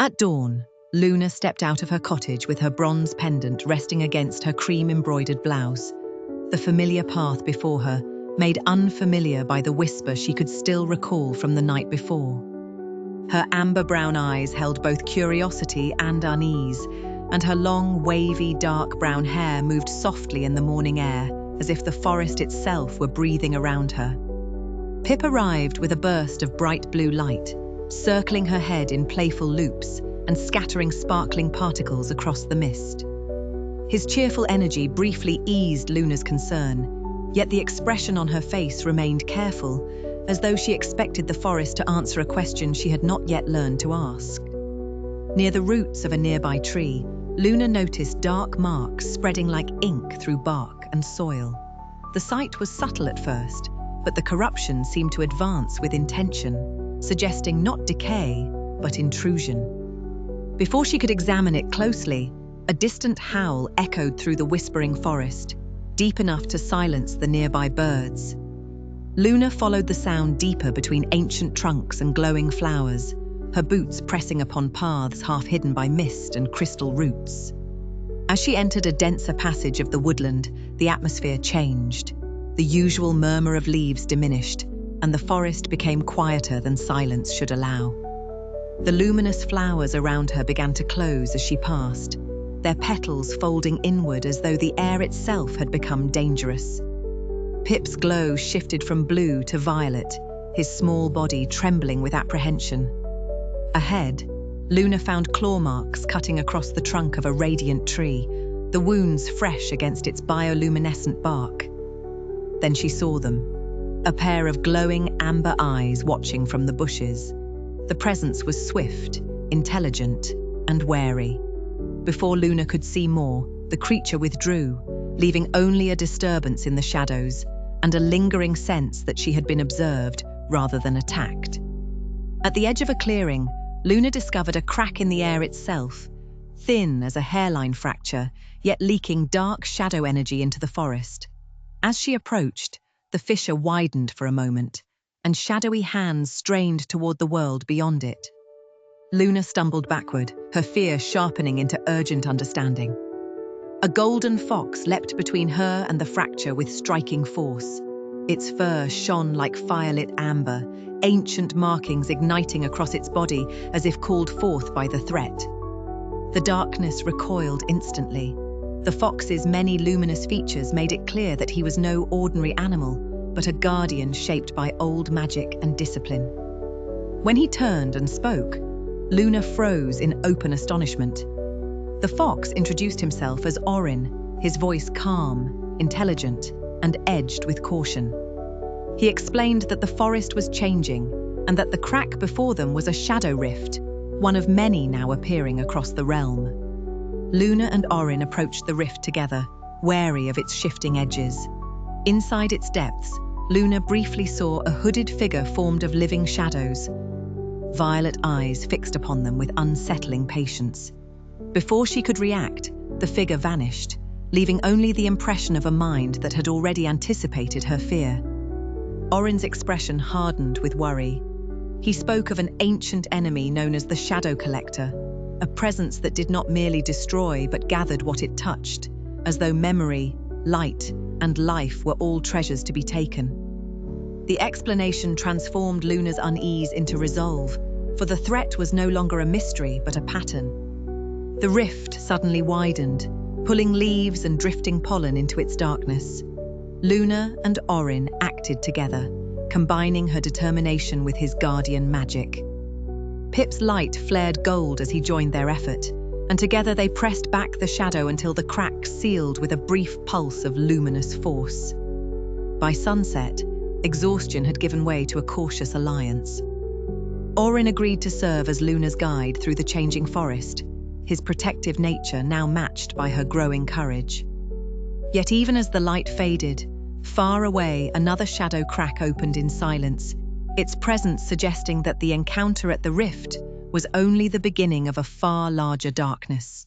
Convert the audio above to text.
At dawn, Luna stepped out of her cottage with her bronze pendant resting against her cream-embroidered blouse, the familiar path before her, made unfamiliar by the whisper she could still recall from the night before. Her amber-brown eyes held both curiosity and unease, and her long, wavy, dark brown hair moved softly in the morning air, as if the forest itself were breathing around her. Pip arrived with a burst of bright blue light, circling her head in playful loops and scattering sparkling particles across the mist. His cheerful energy briefly eased Luna's concern, yet the expression on her face remained careful, as though she expected the forest to answer a question she had not yet learned to ask. Near the roots of a nearby tree, Luna noticed dark marks spreading like ink through bark and soil. The sight was subtle at first, but the corruption seemed to advance with intention, suggesting not decay, but intrusion. Before she could examine it closely, a distant howl echoed through the whispering forest, deep enough to silence the nearby birds. Luna followed the sound deeper between ancient trunks and glowing flowers, her boots pressing upon paths half hidden by mist and crystal roots. As she entered a denser passage of the woodland, the atmosphere changed. The usual murmur of leaves diminished, and the forest became quieter than silence should allow. The luminous flowers around her began to close as she passed, their petals folding inward as though the air itself had become dangerous. Pip's glow shifted from blue to violet, his small body trembling with apprehension. Ahead, Luna found claw marks cutting across the trunk of a radiant tree, the wounds fresh against its bioluminescent bark. Then she saw them, a pair of glowing amber eyes watching from the bushes. The presence was swift, intelligent, and wary. Before Luna could see more, the creature withdrew, leaving only a disturbance in the shadows and a lingering sense that she had been observed rather than attacked. At the edge of a clearing, Luna discovered a crack in the air itself, thin as a hairline fracture, yet leaking dark shadow energy into the forest. As she approached, the fissure widened for a moment, and shadowy hands strained toward the world beyond it. Luna stumbled backward, her fear sharpening into urgent understanding. A golden fox leapt between her and the fracture with striking force. Its fur shone like firelit amber, ancient markings igniting across its body as if called forth by the threat. The darkness recoiled instantly. The fox's many luminous features made it clear that he was no ordinary animal, but a guardian shaped by old magic and discipline. When he turned and spoke, Luna froze in open astonishment. The fox introduced himself as Orin, his voice calm, intelligent, and edged with caution. He explained that the forest was changing and that the crack before them was a shadow rift, one of many now appearing across the realm. Luna and Orin approached the rift together, wary of its shifting edges. Inside its depths, Luna briefly saw a hooded figure formed of living shadows, violet eyes fixed upon them with unsettling patience. Before she could react, the figure vanished, leaving only the impression of a mind that had already anticipated her fear. Orin's expression hardened with worry. He spoke of an ancient enemy known as the Shadow Collector, a presence that did not merely destroy but gathered what it touched, as though memory, light, and life were all treasures to be taken. The explanation transformed Luna's unease into resolve, for the threat was no longer a mystery but a pattern. The rift suddenly widened, pulling leaves and drifting pollen into its darkness. Luna and Orin acted together, combining her determination with his guardian magic. Pip's light flared gold as he joined their effort, and together they pressed back the shadow until the crack sealed with a brief pulse of luminous force. By sunset, exhaustion had given way to a cautious alliance. Orin agreed to serve as Luna's guide through the changing forest, his protective nature now matched by her growing courage. Yet even as the light faded, far away another shadow crack opened in silence, its presence suggesting that the encounter at the rift was only the beginning of a far larger darkness.